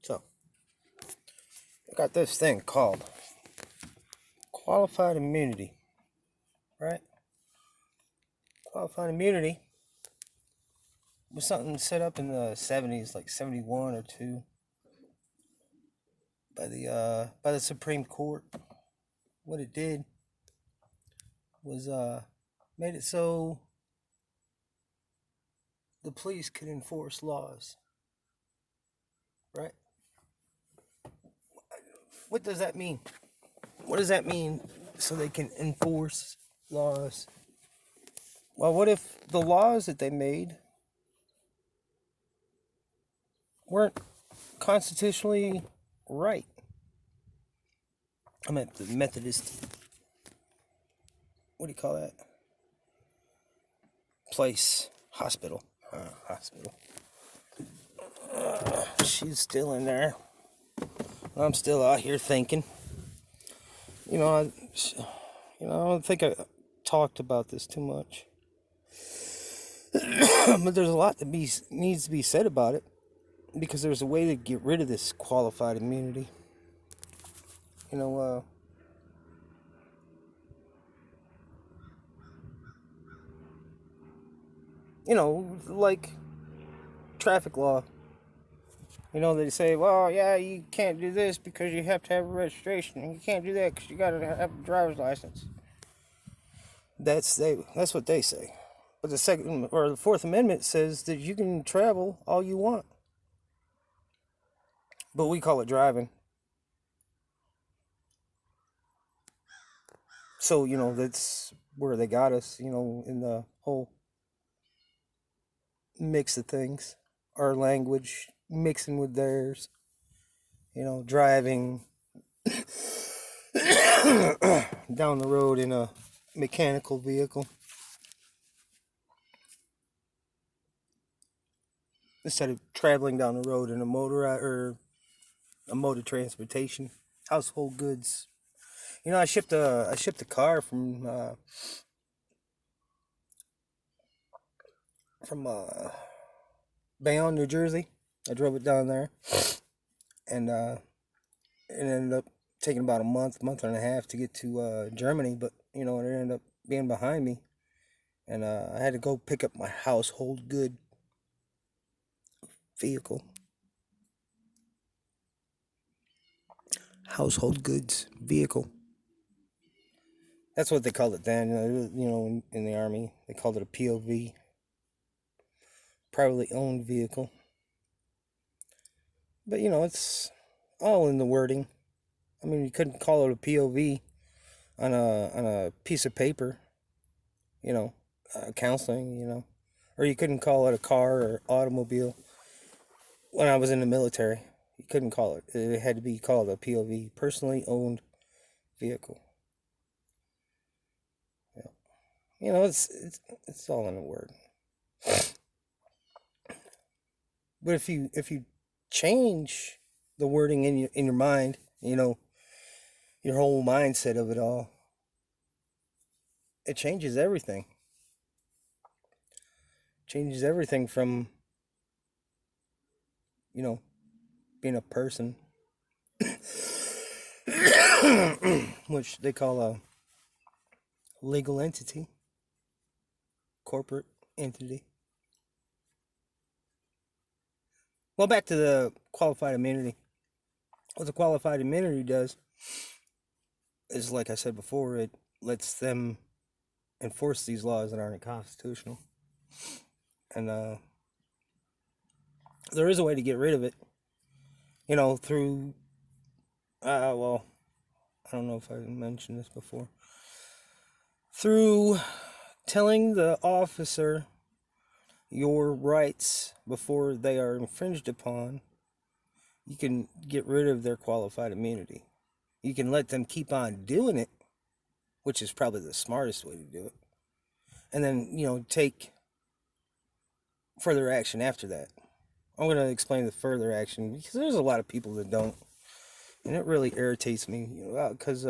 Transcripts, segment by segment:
So, I got this thing called qualified immunity, right? Qualified immunity was something set up in the 70s, like 71 or 2, by the Supreme Court. What it did was made it so the police could enforce laws, right? What does that mean? What does that mean so they can enforce laws? Well, what if the laws that they made weren't constitutionally right? I'm at the Methodist, what do you call that? Place, hospital. Hospital. She's still in there. I'm still out here thinking. You know, I don't think I talked about this too much. But there's a lot that needs to be said about it, because there's a way to get rid of this qualified immunity. You know, like traffic law. They say, well, yeah, you can't do this because you have to have a registration, and you can't do that because you got to have a driver's license. That's what they say. But the second or the Fourth Amendment says that you can travel all you want, but we call it driving. So that's where they got us. In the whole mix of things, our language mixing with theirs. Driving down the road in a mechanical vehicle instead of traveling down the road in a mode of transportation. Household goods. I shipped a car from Bayonne, New Jersey. I drove it down there, and it ended up taking about a month and a half to get to Germany. But it ended up being behind me, and I had to go pick up my household good vehicle. Household goods vehicle. That's what they called it then. In the Army, they called it a POV, privately owned vehicle. But it's all in the wording. I mean, you couldn't call it a POV on a piece of paper. Counseling. Or you couldn't call it a car or automobile. When I was in the military, you couldn't call it. It had to be called a POV, personally owned vehicle. It's all in a word. But if you change the wording in your mind, your whole mindset of it all, it changes everything. Changes everything from being a person, which they call a legal entity, corporate entity. Well, back to the qualified immunity. What the qualified immunity does is, like I said before, it lets them enforce these laws that aren't constitutional. And there is a way to get rid of it, through, well, I don't know if I mentioned this before. Through telling the officer your rights before they are infringed upon, you can get rid of their qualified immunity. You can let them keep on doing it, which is probably the smartest way to do it. And then, take further action after that. I'm going to explain the further action because there's a lot of people that don't. And it really irritates me, because,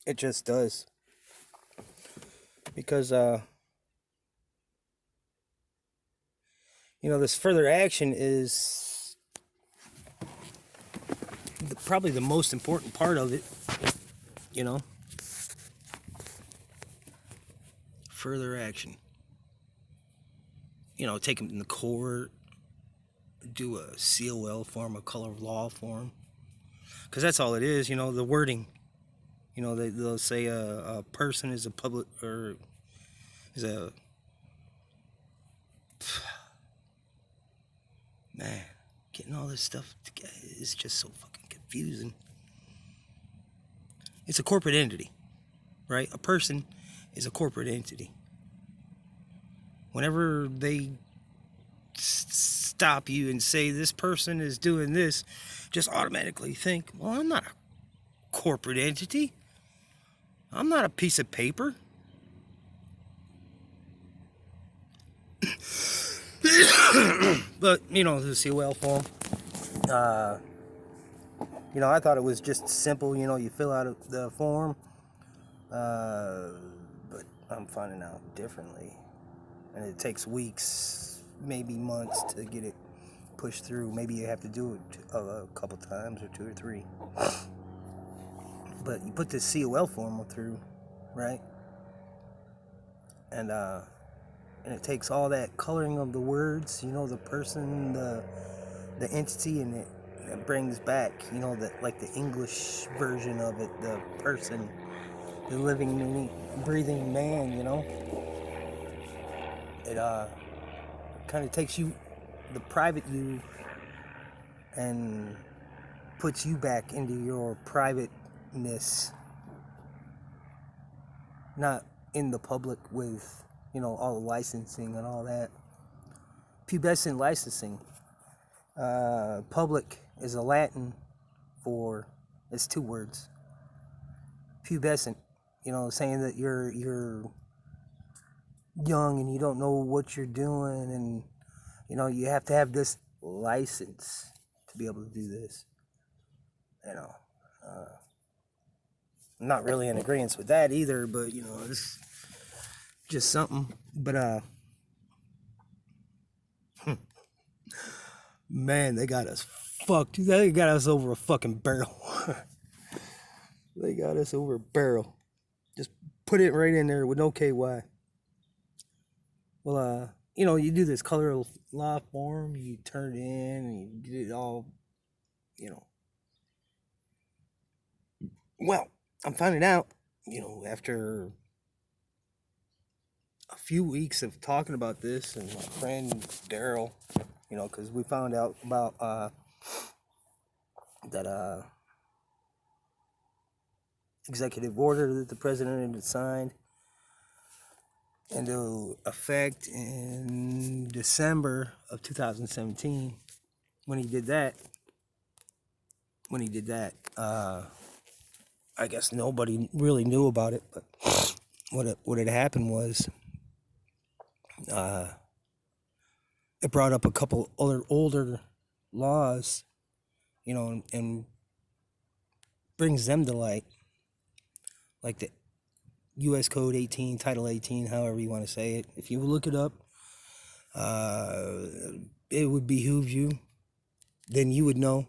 it just does. Because, This further action is probably the most important part of it. You know, further action. Take them in the court, do a COL form, a color of law form, because that's all it is. The wording. They'll say a person is a public or is a man. Getting all this stuff together is just so fucking confusing. It's a corporate entity, right? A person is a corporate entity. Whenever they stop you and say this person is doing this, just automatically think, well, I'm not a corporate entity. I'm not a piece of paper. But, the COL form, I thought it was just simple. You fill out the form, but I'm finding out differently. And it takes weeks, maybe months to get it pushed through. Maybe you have to do it a couple times or 2 or 3. But you put this COL form through, right? And it takes all that coloring of the words, the person, the entity, and it brings back, the English version of it, the person, the living, breathing man, It kind of takes you, the private you, and puts you back into your privateness, not in the public with, all the licensing and all that. Pubescent licensing. Public is a Latin for, it's 2 words. Pubescent, saying that you're young and you don't know what you're doing, and you have to have this license to be able to do this. I'm not really in agreement with that either, but it's just something. But man, they got us fucked. They got us over a fucking barrel. They got us over a barrel. Just put it right in there with no KY. Well, you do this color of law form, you turn it in, and you get it all, Well, I'm finding out, after a few weeks of talking about this, and my friend Daryl, because we found out about that executive order that the president had signed into effect in December of 2017. When he did that, I guess nobody really knew about it, but what had happened was it brought up a couple other older laws, and brings them to light, like the U.S. Code 18, Title 18, however you want to say it. If you look it up, it would behoove you, then you would know.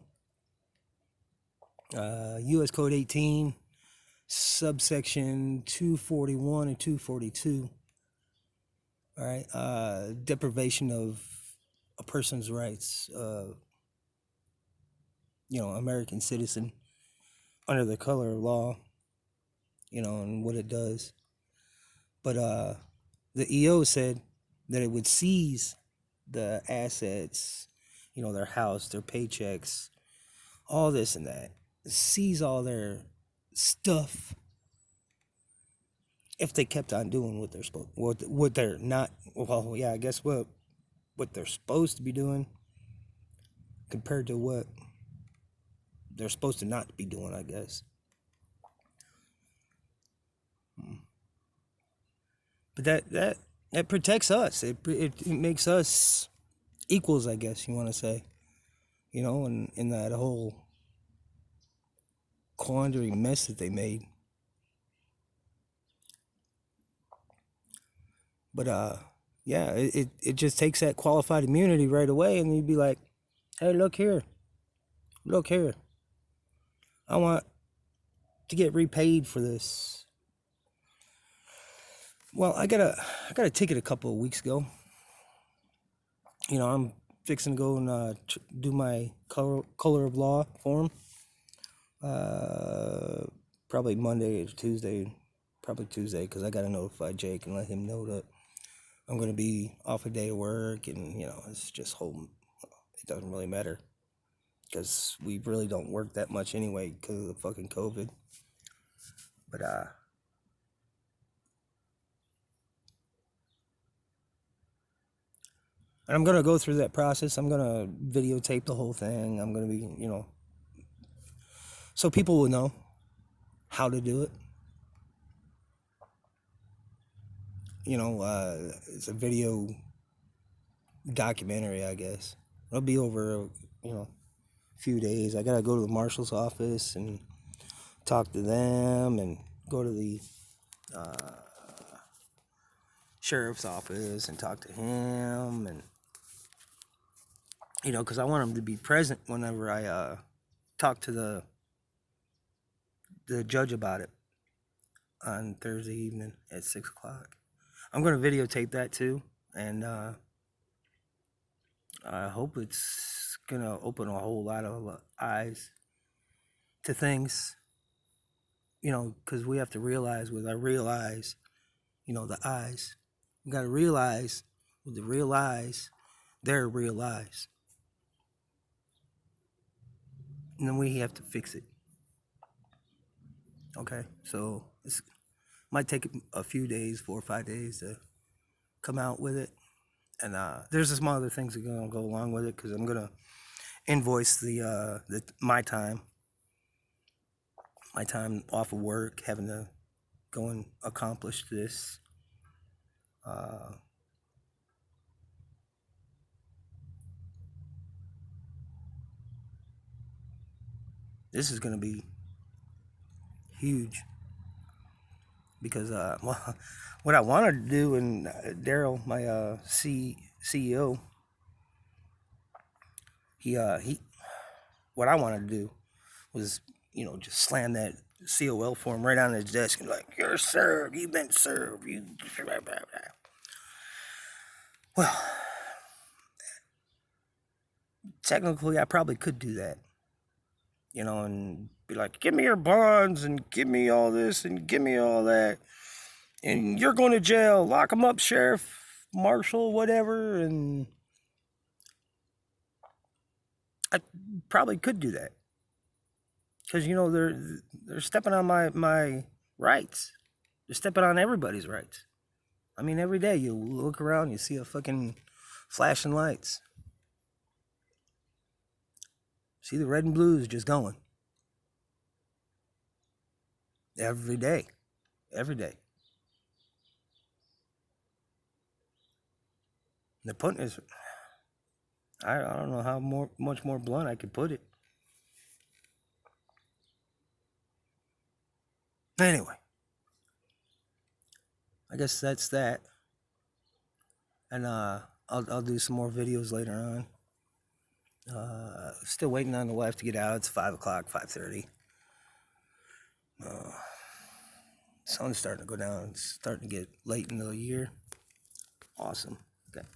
U.S. Code 18, subsection 241 and 242. All right, deprivation of a person's rights, American citizen, under the color of law, and what it does. But the EO said that it would seize the assets, their house, their paychecks, all this and that, seize all their stuff if they kept on doing what they're supposed, what they're not. Well, yeah, I guess what they're supposed to be doing compared to what they're supposed to not be doing, I guess. But that protects us. It makes us equals, I guess you want to say. In that whole quandary mess that they made. But Yeah, it just takes that qualified immunity right away, and you'd be like, hey, look here, I want to get repaid for this. Well, I got a ticket a couple of weeks ago. I'm fixing to go and do my color of law form. Uh, Probably Monday or Tuesday. Probably Tuesday, because I got to notify Jake and let him know that I'm going to be off a day of work, and it's just home. It doesn't really matter because we really don't work that much anyway because of the fucking COVID. But and I'm gonna go through that process. I'm gonna videotape the whole thing. I'm gonna be, so people will know how to do it. It's a video documentary, I guess. It'll be over, a few days. I gotta go to the marshal's office and talk to them, and go to the sheriff's office and talk to him, and because I want him to be present whenever I talk to the judge about it on Thursday evening at 6 o'clock. I'm gonna videotape that too, and I hope it's gonna open a whole lot of eyes to things, because we have to realize with our real eyes, the eyes. We gotta realize with the real eyes, they're real eyes, and then we have to fix it. Okay, so it might take a few days, 4 or 5 days, to come out with it, and there's some other things that are gonna go along with it because I'm gonna invoice the my time off of work, having to go and accomplish this. This is going to be huge because well, what I wanted to do, and Daryl, my CEO, he what I wanted to do was just slam that COL form right on his desk and like, you're served, you've been served, you blah, blah, blah. Well, technically I probably could do that, and be like, give me your bonds and give me all this and give me all that, and you're going to jail, lock them up, sheriff, marshal, whatever. And I probably could do that because they're stepping on my rights. They're stepping on everybody's rights. I mean, every day you look around, you see a fucking flashing lights. See the red and blues just going every day, every day. The point is, I don't know how much more blunt I could put it. Anyway, I guess that's that. And I'll do some more videos later on. Still waiting on the wife to get out. It's 5 o'clock, 5:30. Sun's starting to go down. It's starting to get late in the year. Awesome. Got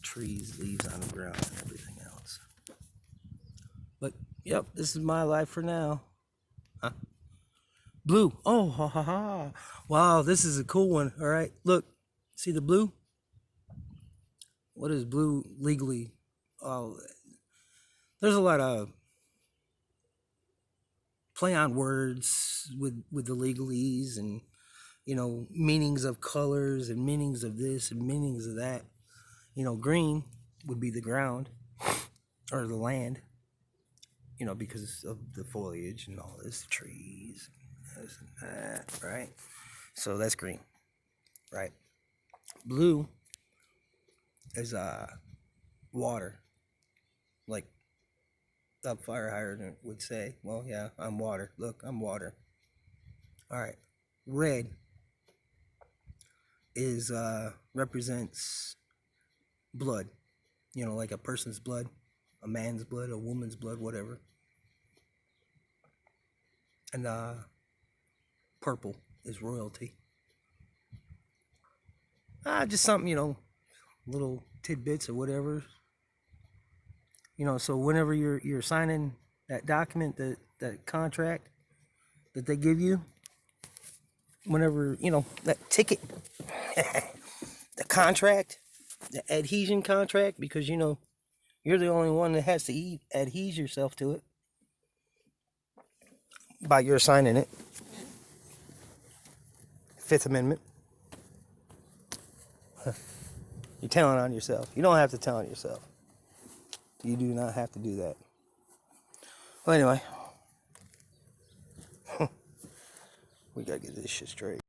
trees, leaves on the ground, and everything else. But yep, this is my life for now. Huh? Blue. Oh, ha ha ha. Wow, this is a cool one. All right, look. See the blue? What is blue legally? Oh, there's a lot of play on words with the legalese, and meanings of colors and meanings of this and meanings of that. Green would be the ground or the land, because of the foliage and all this, trees, this and that, right? So that's green, right? Blue is water, like the fire hydrant would say. Well, yeah, I'm water. Look, I'm water. All right. Red is represents blood. You know, like a person's blood, a man's blood, a woman's blood, whatever. And purple is royalty. Just something, little tidbits or whatever. So whenever you're signing that document, that contract that they give you, whenever, that ticket, the contract, the adhesion contract, because, you're the only one that has to adhere yourself to it by your signing it. Fifth Amendment. You're telling on yourself. You don't have to tell on yourself. You do not have to do that. Well, anyway, we gotta get this shit straight.